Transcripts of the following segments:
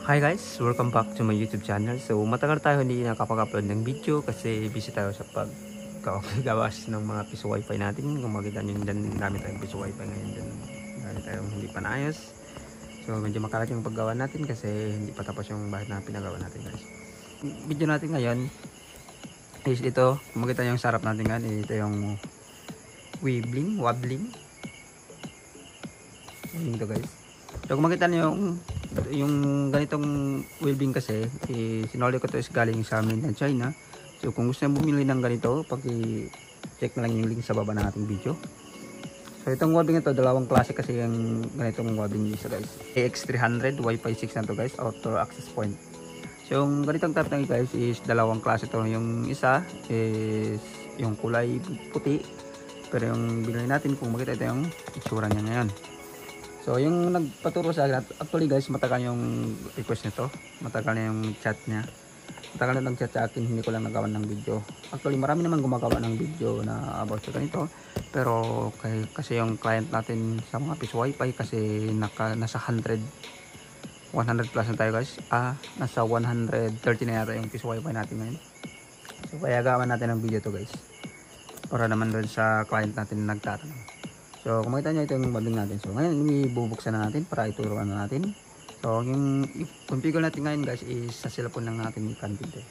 Hi guys, welcome back to my YouTube channel. So matagal tayo hindi nakapag-upload ng video kasi busy tayo sa paggawas ng mga piso wifi natin. Kung makita nyo dyan, dami tayong piso wifi ngayon dyan. Dami tayong hindi pa naayos. So medyo makalat yung paggawa natin kasi hindi pa tapos yung bahay na pinagawa natin guys. Video natin ngayon is ito. Kung makita nyo yung sarap natin ngayon, ito yung wobbling ito guys. So kung makita nyo yung ganitong webbing kasi sinoli ko to is galing sa amin ng China. So kung gusto nyo bumili ng ganito, check na lang yung link sa baba ng ating video. So itong webbing ito, dalawang klase kasi yung ganitong webbing isa guys. AX300 Wi-Fi 6 na to guys, outdoor access point. So yung ganitong type ng guys is dalawang klase to. Yung isa is yung kulay puti, pero yung binili natin, kung makita ito yung itsura niya ngayon. So yung nagpaturo sa akin, actually guys, matagal yung request nito, matagal na yung chat niya, matagal na nag-chat sa akin, hindi ko lang nagawa ng video. Actually marami naman gumagawa ng video na about sa ganito, pero kasi yung client natin sa mga piso wifi kasi nasa 100 plus na tayo guys. Nasa 130 na yata yung piso wifi natin ngayon. So kaya gawa natin ng video to guys, para naman doon sa client natin nagtatanong. So kung makita nyo, ito yung webbing natin. So ngayon ibubuksan na natin para ituruan na natin. So yung configure natin ngayon guys is sa cellphone lang natin i-configure.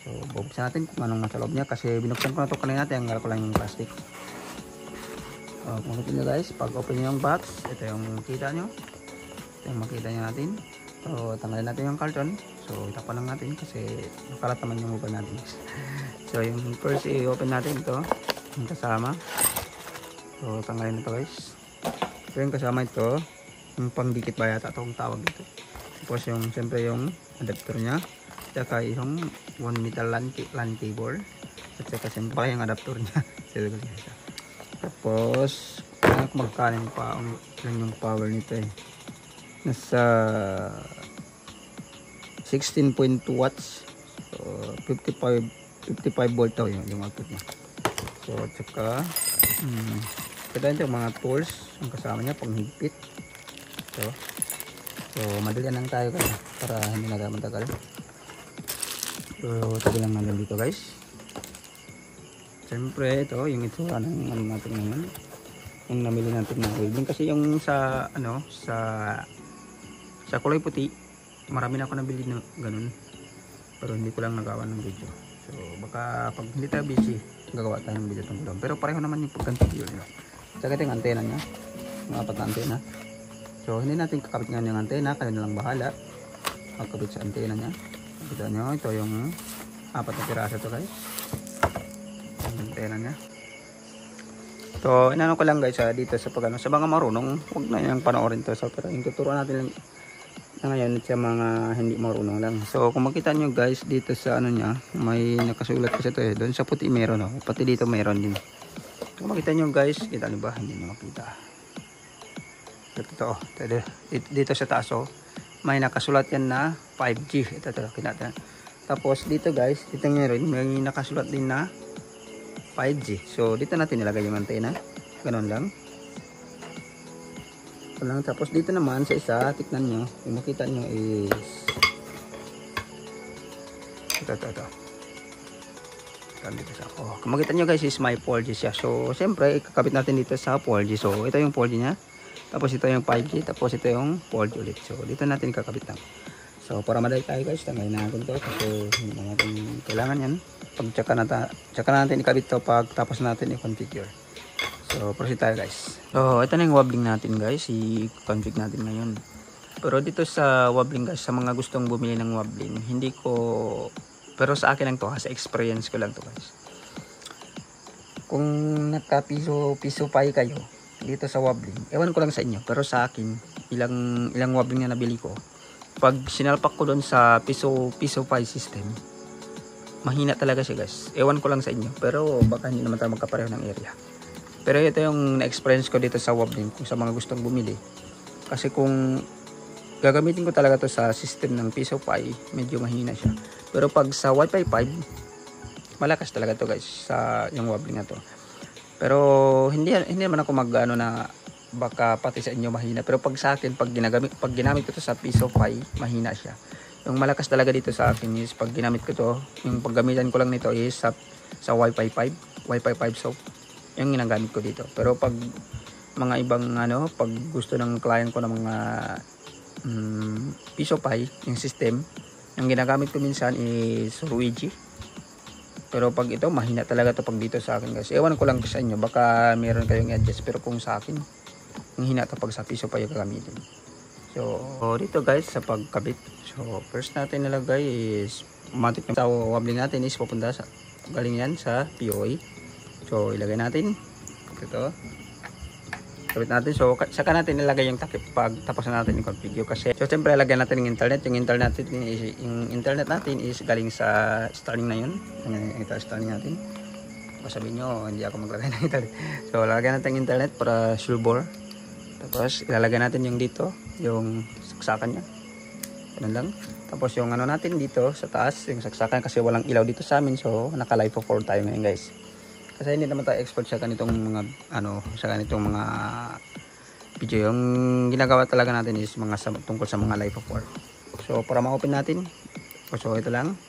So bubuksan natin kung anong nasa loob niya, kasi binuksan ko na ito kanina, tanggal ko lang yung plastic. So kung makita nyo guys, pag open nyo yung box, ito yung makita nyo, ito yung makita nyo natin. So tanggalin natin yung carton. So itapan lang natin kasi nakalat naman yung mobile natin. So yung first i-open natin ito, yung kasama. So tanggalin na ito guys. So yung kasama ito, yung pangdikit ba yata itong tawag dito. Tapos yung siyempre yung adapter nya, saka yung 1 meter LAN cable, at saka siyempre yung adapter nya. Tapos magkanin pa yung power nito eh. Nasa 16.2 watts. So 55 volt daw yung output nya. So at saka kita yung mga tools ang kasama niya, panghigpit. So madali lang tayo guys para hindi na matagal. So tabi lang natin dito guys. Siyempre ito yung itsura ng ano natin ngayon, yung namili natin ng webbing, kasi yung sa kulay puti marami na ako nabili na ganun, pero hindi ko lang nagawa ng video. So baka pag hindi tayo busy gagawa tayo ng video tungkol, pero pareho naman yung pagkonfigure nila. Saka ito yung antena nya, mga apat na antena. So hindi natin kakabit nga yung antena, kaya na lang bahala magkabit sa antena nya. Kita nyo, ito yung apat na piraso to guys, yung antena nya. So inano ko lang guys dito sa pagano, sa mga marunong huwag na yung panoorin to. So pero yung tuturuan natin lang na ngayon sa mga hindi marunong lang. So kung makita nyo guys dito sa ano nya, may nakasulat kasi ito eh, doon sa puti meron pati dito meron din. Kung makita nyo guys, kita nyo ba? Hindi nyo makita. Ito, dito sa taas may nakasulat yan na 5G. Ito, kinata. Tapos dito guys, dito meron, may nakasulat din na 5G. So dito natin nilagay yung antena. Ganun lang. Tapos dito naman sa isa, tignan nyo, yung makita nyo is ito. Kung makita nyo guys is may 4G siya. So siyempre ikakabit natin dito sa 4G. So ito yung 4G nya, tapos ito yung 5G, tapos ito yung 4G ulit. So dito natin ikakabit lang. So para madali tayo guys, tanggalin natin to kasi hindi natin kailangan yan. Pag tsaka natin ikabit to pag tapos natin i-configure. So proceed tayo guys. So ito na yung wobbling natin guys, i-config natin ngayon. Pero dito sa wobbling guys, sa mga gustong bumili ng wobbling, hindi ko, pero sa akin lang to, sa experience ko lang to guys. Kung nagka-piso pay kayo dito sa wobbling, ewan ko lang sa inyo, pero sa akin, ilang wobbling na nabili ko, pag sinalpak ko doon sa piso pay system, mahina talaga siya guys. Ewan ko lang sa inyo, pero baka hindi naman tayo magkapareho ng area. Pero ito yung na-experience ko dito sa wobbling, kung sa mga gustong bumili. Kasi kung gagamitin ko talaga to sa system ng piso pay, medyo mahina siya. Pero pag sa Wi-Fi 5, malakas talaga to guys, sa yung wobbling na to. Pero hindi naman ako mag-ano na baka pati sa inyo mahina. Pero pag sa akin, pag ginamit ko to sa Piso Pi, mahina siya. Yung malakas talaga dito sa akin is pag ginamit ko to, yung paggamitan ko lang nito is sa Wi-Fi 5, Wi-Fi 5 soap. Yung ginagamit ko dito. Pero pag mga ibang ano, pag gusto ng client ko ng mga Piso Pi, yung system, yung ginagamit ko minsan is Ruigi. Pero pag ito, mahina talaga to pag dito sa akin guys. Ewan ko lang sa inyo, baka meron kayong i-adjust. Pero kung sa akin, yung hina to pag sa Piso Pi yung gagamitin. So, dito guys, sa pagkabit. So, first natin nilagay is automatic na sa wobbling natin is pupunta sa galing yan sa POA. So, ilagay natin ito. Kabit natin. So, saka natin nilagay yung takip pag tapos na natin yung configure kasi. So, siyempre lagyan natin yung internet. Yung internet natin is galing sa Starlink na yun. Ito Starlink natin. Kung sabihin nyo, hindi ako maglagay ng internet. So, lagyan natin yung internet para sure bore. Tapos, ilalagay natin yung dito, yung saksakan niya. Ganun lang. Tapos, yung ano natin dito sa taas, yung saksakan kasi walang ilaw dito sa amin. So, naka-live for 4 tayo ngayon guys. Kasi hindi naman tayo expert sa ganitong mga, sa ganitong mga video. Yung ginagawa talaga natin is tungkol sa mga live of 4. So, para ma-open natin. So, ito lang.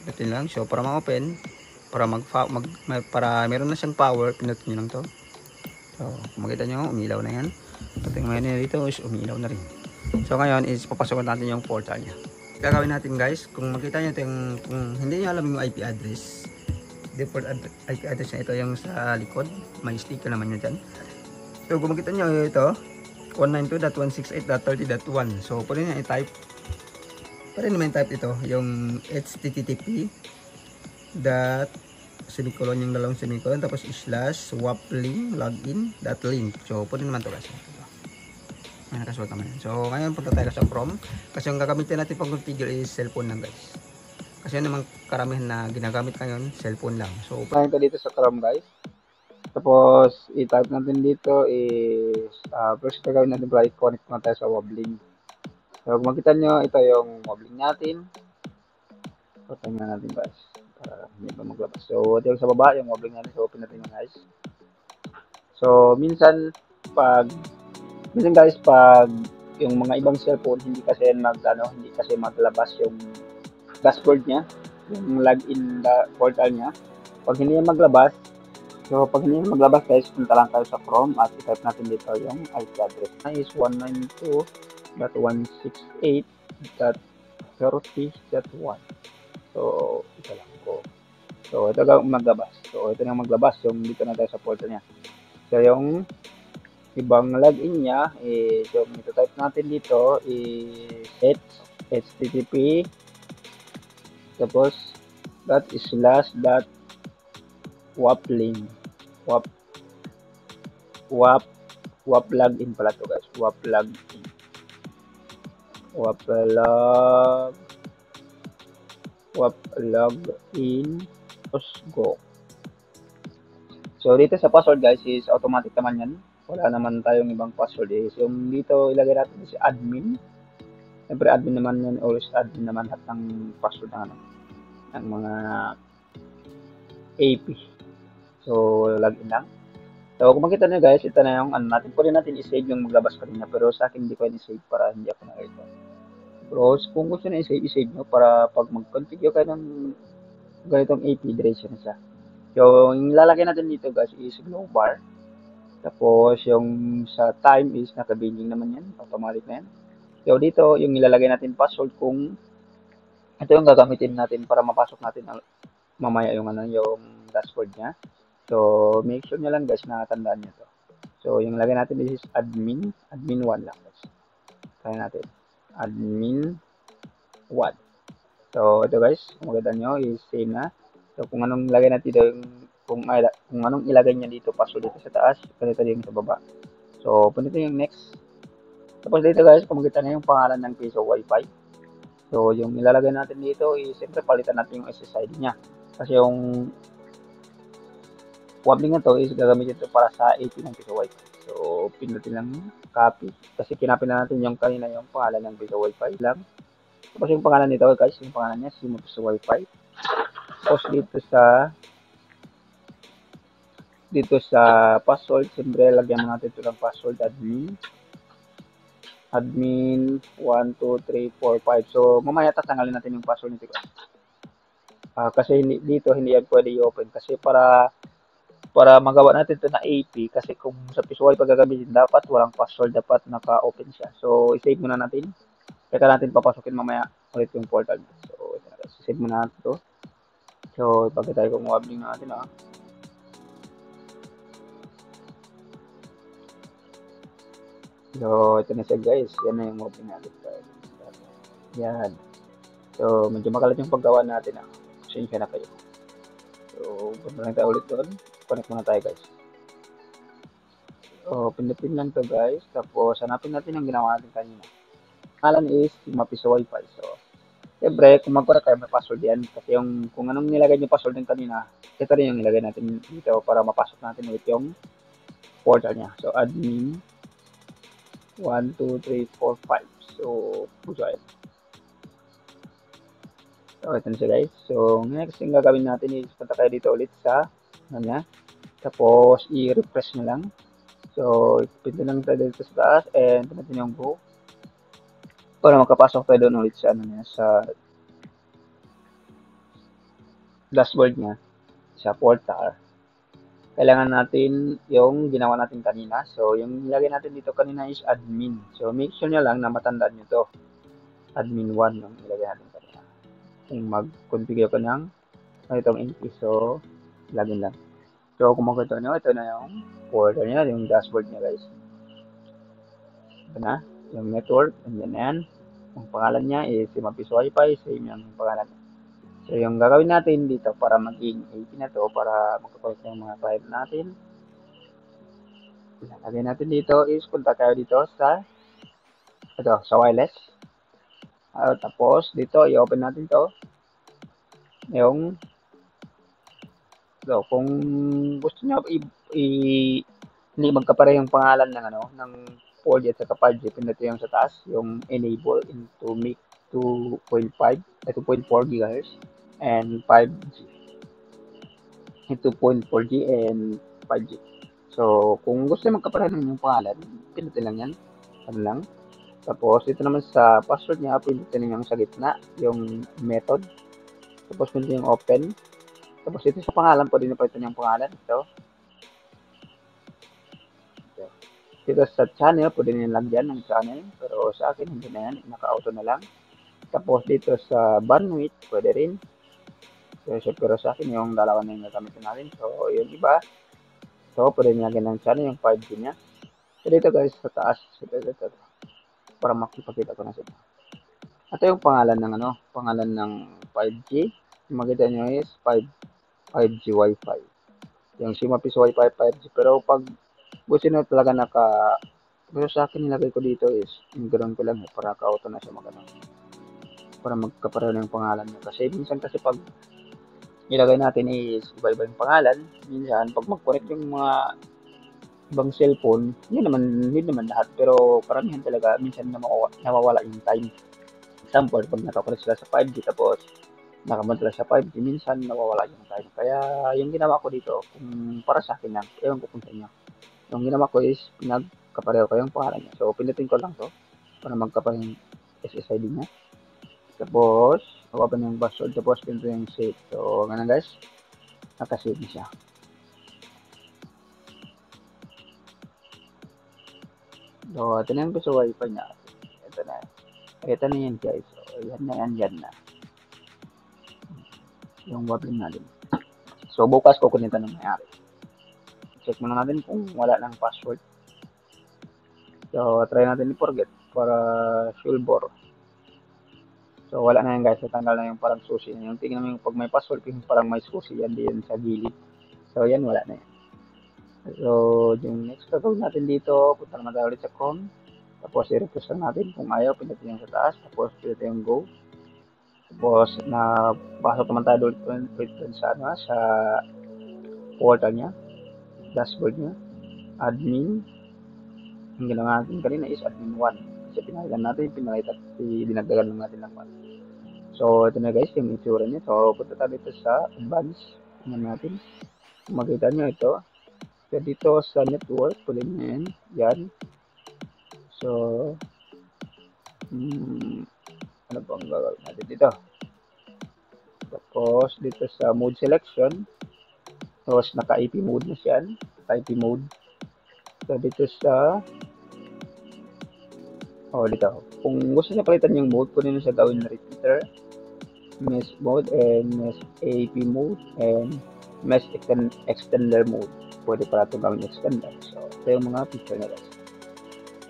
Pinutin lang. So, para ma-open, para meron na siyang power, pinutin nyo lang to. So, kung makita nyo, umilaw na yan. Pati ngayon dito is umilaw na rin. So ngayon is papasukan natin yung portal niya. Gagawin natin guys, kung makita nyo ito yung, kung hindi nyo alam yung IP address, default IP address na ito yung sa likod, may sticker naman nyo dyan. So kung makita nyo ito, 192.168.30.1. So pwede nyo i-type, pwede naman i-type ito, yung http semicolon, yung dalawang semicolon, tapos slash waplink login.link. So pwede naman ito guys. Nakasuot naman yan. So ngayon punta tayo sa Chrome kasi yung gagamitin natin pag configure is cellphone lang guys. Kasi yun naman karamihan na ginagamit ngayon, cellphone lang. So punta tayo dito sa Chrome guys. Tapos i-type natin dito is first gagawin natin para i-connect na tayo sa wobbling. So kung makita nyo, ito yung wobbling natin. So tingnan natin guys para hindi pa maglabas. So ito yung sa baba, yung wobbling natin. So open natin yung guys. So minsan guys, pag yung mga ibang cellphone hindi kasi maglabas yung dashboard niya, yung login portal niya. Pag hindi niya maglabas, guys, punta lang tayo sa Chrome at i-type natin dito yung IP address na is 192.168.30.1. So, ito lang ko. So, ito lang maglabas. So, ito na maglabas yung dito na tayo sa portal niya. So, yung ibang login niya is yung ito-type natin dito is http tapos /waplink waplogin pala to guys, waplogin go. So dito sa password guys is automatic naman yan. Wala naman tayong ibang password is yung dito ilagay natin si admin. Siyempre admin naman yan, always admin naman lahat ng password ng mga AP. So login lang. So kung makita nyo guys, ito na yung natin. Pwede natin i-save yung maglabas kanina pero sa akin hindi ko i-save para hindi ako nakita. Pero kung gusto na i-save nyo para pag mag-configure kayo ng ganitong AP, diretso na siya. So yung lalagay natin dito guys is glow bar. Tapos, yung sa time is naka-binding naman yan. Automatic na yan. So, dito, yung ilalagay natin password kung ito yung gagamitin natin para mapasok natin mamaya yung dashboard niya. So, make sure nyo lang guys na tandaan nyo to. So, yung lagay natin is admin 1 lang guys. Kaya natin. Admin 1. So, ito guys, kung maganda nyo is same na. So, kung anong lagay natin dito yung kung anong ilagay niya dito, password dito sa taas, ganito din sa baba. So, punta yung next. Tapos dito guys, kung makita na yung pangalan ng Piso Wi-Fi. So, yung ilalagay natin dito is, siyempre palitan natin yung SSID niya. Kasi yung wobbling na to is gagamitin ito para sa AP ng Piso Wi-Fi. So, pinutin lang copy. Kasi kinapin na natin yung kanina yung pangalan ng Piso Wi-Fi lang. Tapos yung pangalan nito guys, yung pangalan niya, Piso Wi-Fi. Tapos dito dito sa password, siyempre lagyan natin ito ng password admin 1, 2, 3, 4, 5. So mamaya tatanggalin natin yung password nito. Kasi dito hindi yan pwede i-open kasi para magawa natin ito na AP kasi kung sa Visual pag gagamitin dapat walang password, dapat naka-open siya. So i-save muna natin. Teka natin papasukin mamaya ulit yung portal. So i-save muna natin ito. So pag tayo kung wabling natin So ito na siya guys. Yan na yung wabling natin. Yan. So medyo makalat yung paggawa natin Pasensya na kayo. So punta lang tayo ulit doon. Connect muna tayo guys. So pindutin lang to guys. Tapos hanapin natin yung ginawa natin kanina. Pangalan is Mapis Wi-Fi. So siyempre, kung mag-correct kayo, may password yan. Kasi kung anong nilagay yung password din kanina, ito rin yung nilagay natin dito para mapasok natin ulit yung portal niya. So, admin 1, 2, 3, 4, 5. So, puso yan. So, ito na siya guys. So, next yung gagawin natin is punta kayo dito ulit sa niya. Tapos, i-refresh nyo lang. So, ipinto lang tayo dito sa taas and pinatin yung go. Para makapasok tayo doon ulit sa sa dashboard niya, sa portal. Kailangan natin yung ginawa natin kanina. So, yung nilagay natin dito kanina is admin. So, make sure nyo lang na matandaan nyo to. Admin 1 yung nilagay natin kanina. Kung mag-configure ko ng itong MP. So, login lang. So, kung makita nyo, ito na yung portal nyo, yung dashboard nyo guys. Ito na, yung network, and yan. Ang pangalan niya is Mapis Wi-Fi, same yung pangalan. So, yung gagawin natin dito para maging 80 na to, para magkakot yung mga file natin. Lagay natin dito is punta tayo dito sa wireless. Tapos dito i-open natin to. Kung gusto niyo hindi magkapareho yung pangalan ng 4G at saka 5G, pindutin yung sa taas, yung enable into make 2.5 2.4 GHz and 5G. 2.4G and 5G. So, kung gusto niyo magkapareho ng pangalan, pindutin lang yan. Ano lang. Tapos, dito naman sa password niya, pindutin niyo sa gitna, yung method. Tapos, pindutin yung open. Tapos, dito sa pangalan, pwede niyo pa ito yung pangalan. Dito sa channel, pwede niyo lagyan ng channel. Pero sa akin, hindi na yan. Naka-auto na lang. Tapos, dito sa bandwidth, pwede rin. Pero sa akin, yung dalawa na yung gagamitin natin. So, yung iba, pwede niyo lagyan ng channel, yung 5G niya. So, dito guys, sa taas. Ito. Para makipagkita ko na sila. Ito yung pangalan ng 5G. Yung makita nyo is 5G Wi-Fi. Yung si Mapis Wi-Fi 5G. Pero pag gusto nyo talaga pero sa akin nilagay ko dito is yung ganoon ko lang para ka-auto na siya para magkapareho na yung pangalan nyo. Kasi minsan pag nilagay natin is iba-iba yung pangalan, minsan pag mag-connect yung mga ibang cellphone, hindi naman lahat, pero karamihan talaga minsan nawawala yung time. Example, pag nakakulit sila sa 5G tapos nakamantala sa 5G, minsan nawawala yung time. Kaya yung ginawa ko dito, kung para sa akin lang, ewan ko kung sa inyo. Yung ginawa ko is pinagkapareho ko yung pangalan niya. So, pinutin ko lang to para magkapareho yung SSID niya. Tapos, open yung password, tapos pinutin yung save. So, ganun guys, nakasave na siya. So, ito na yung gusto wifi niya. Ito na yan guys. So, yan na. Yung wobbling natin. So, bukas kukunin ito ng mayari. Check muna natin kung wala ng password. So, try natin i-forget para sulbor. So, wala na yan guys. Natanggal na yung parang susi. Yung tingnan mo yung pag may password, yung parang may susi yan din sa gilid. So, yan, wala na yan. So, yung next gagawin natin dito, punta naman tayo ulit sa Chrome. Tapos, i-refresh lang natin. Kung ayaw, pindutin yung sa taas. Tapos, pindutin yung go. Tapos, napasok naman tayo ulit sa portal niya. Dashboard niya. Admin. Ang ginawa natin kanina is admin 1. Kasi pinalitan natin, dinagdagan lang natin ng 1. So, ito na guys, yung itsura niya. So, punta tayo dito sa advanced. Tingnan natin. Kung makita nyo ito, So, dito sa network, pulin na yan. Yan. So, ano bang gagawin natin dito? Tapos, dito sa mode selection, tapos naka-IP mode na siya. Naka-IP mode. So, dito sa, dito. Kung gusto niya palitan yung mode, pwede na siya gawin na repeater, mesh mode, and mesh AP mode, and mesh extender mode. Pwede pala ito gawin extender. So, ito yung mga feature na guys.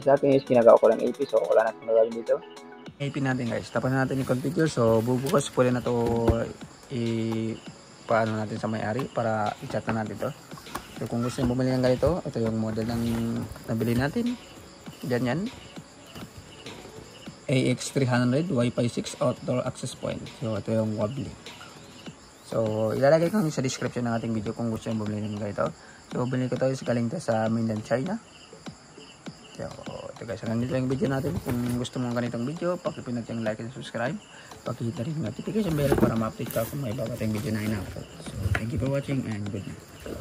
Sa akin is ginagawa ko lang AP, so wala natin magagawin dito. AP natin guys, tapos natin i-configure. So, bubukas pwede na ito paano natin sa may-ari para i-chat na natin to. So, kung gusto nyo bumili ng ganito, ito yung model ng nabili natin. Ganyan. AX300 Wi-Fi 6 outdoor access point. So, ito yung wobbly. So, ilalagay ko sa description ng ating video kung gusto nyo bumili ng ganito. So, bumili ko ito galing sa mainland China. So, ito guys, hanggang dito yung video natin. Kung gusto mo ng ganitong video, pakipindot yung like and subscribe. Pakihit na rin yung notification bell para ma-update ka kung may bago tayong video na ina-upload. So, thank you for watching and good night.